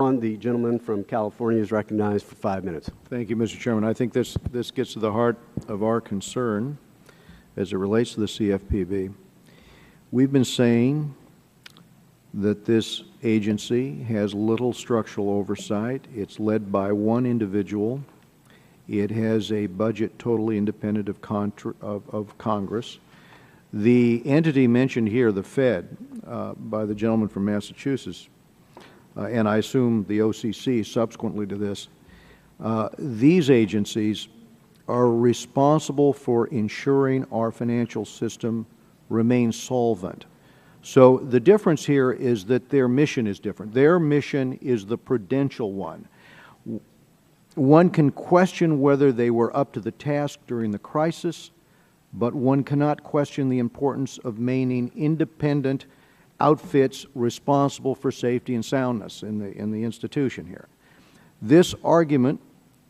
The gentleman from California is recognized for 5 minutes. Thank you, Mr. Chairman. I think this gets to the heart of our concern as it relates to the CFPB. We've been saying that this agency has little structural oversight. It's led by one individual. It has a budget totally independent of Congress. The entity mentioned here, the Fed, by the gentleman from Massachusetts, and I assume the OCC subsequently to this, these agencies are responsible for ensuring our financial system remains solvent. So the difference here is that their mission is different. Their mission is the prudential one. One can question whether they were up to the task during the crisis, but one cannot question the importance of maintaining independent outfits responsible for safety and soundness in the institution here. This argument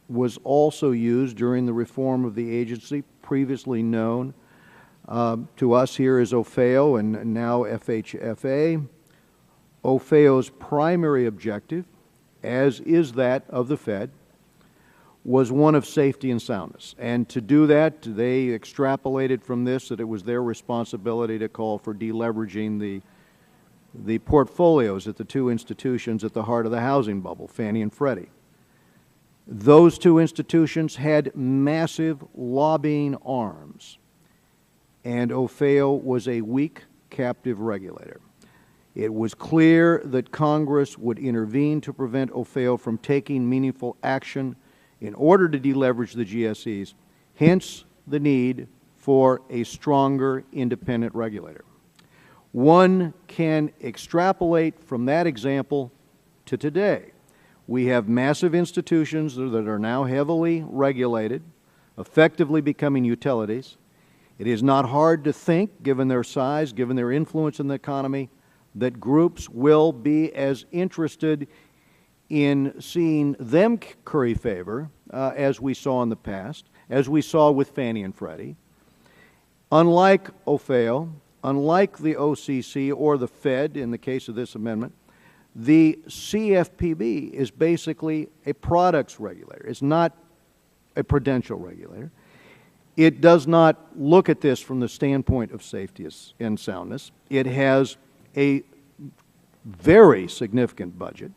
was also used during the reform of the agency, previously known to us here as OFAO and now FHFA. OFAO's primary objective, as is that of the Fed, was one of safety and soundness. And to do that, they extrapolated from this that it was their responsibility to call for deleveraging the portfolios at the two institutions at the heart of the housing bubble, Fannie and Freddie. Those two institutions had massive lobbying arms, and OFAO was a weak, captive regulator. It was clear that Congress would intervene to prevent OFAO from taking meaningful action in order to deleverage the GSEs, hence the need for a stronger independent regulator. One can extrapolate from that example to today. We have massive institutions that are now heavily regulated, effectively becoming utilities. It is not hard to think, given their size, given their influence in the economy, that groups will be as interested in seeing them curry favor as we saw in the past, as we saw with Fannie and Freddie. Unlike OFAO, unlike the OCC or the Fed in the case of this amendment, the CFPB is basically a products regulator. It's not a prudential regulator. It does not look at this from the standpoint of safety and soundness. It has a very significant budget.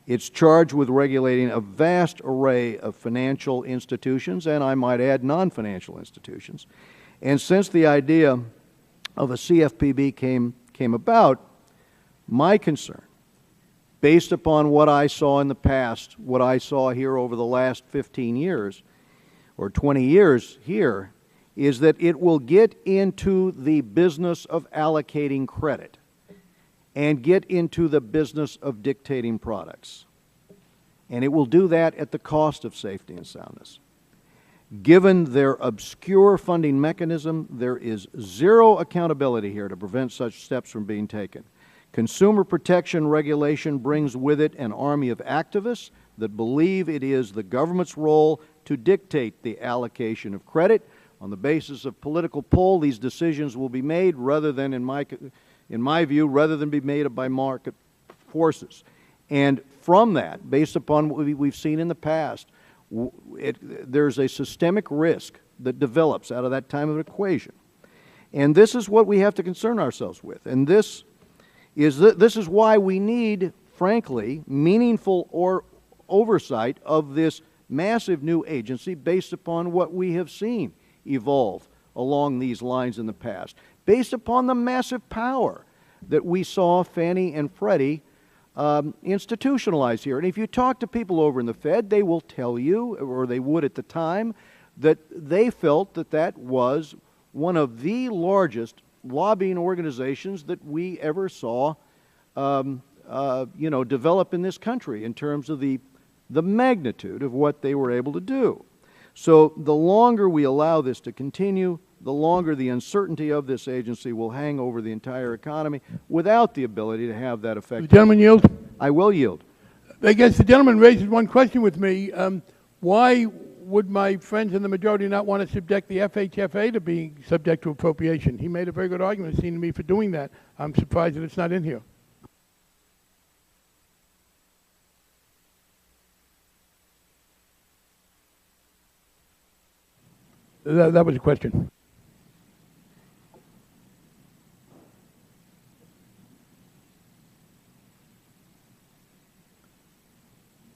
It's charged with regulating a vast array of financial institutions, and I might add non-financial institutions. And since the idea of a CFPB came about, my concern, based upon what I saw in the past, what I saw here over the last 15 years, or 20 years here, is that it will get into the business of allocating credit and get into the business of dictating products. And it will do that at the cost of safety and soundness. Given their obscure funding mechanism, there is zero accountability here to prevent such steps from being taken. Consumer protection regulation brings with it an army of activists that believe it is the government's role to dictate the allocation of credit. On the basis of political pull, these decisions will be made rather than, in my view, rather than be made by market forces. And from that, based upon what we've seen in the past, there's a systemic risk that develops out of that type of equation. And this is what we have to concern ourselves with. And this is why we need, frankly, meaningful oversight of this massive new agency based upon what we have seen evolve along these lines in the past, based upon the massive power that we saw Fannie and Freddie institutionalize here. And if you talk to people over in the Fed, they will tell you, or they would at the time, that they felt that that was one of the largest lobbying organizations that we ever saw develop in this country in terms of the magnitude of what they were able to do. So the longer we allow this to continue, the longer the uncertainty of this agency will hang over the entire economy without the ability to have that effect. The gentleman yield? I will yield. I guess the gentleman raises one question with me. Why would my friends in the majority not want to subject the FHFA to being subject to appropriation? He made a very good argument, it seemed to me, for doing that. I'm surprised that it's not in here. That was a question.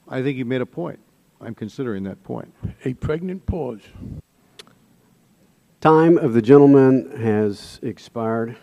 I think you made a point. I'm considering that point. A pregnant pause. Time of the gentleman has expired.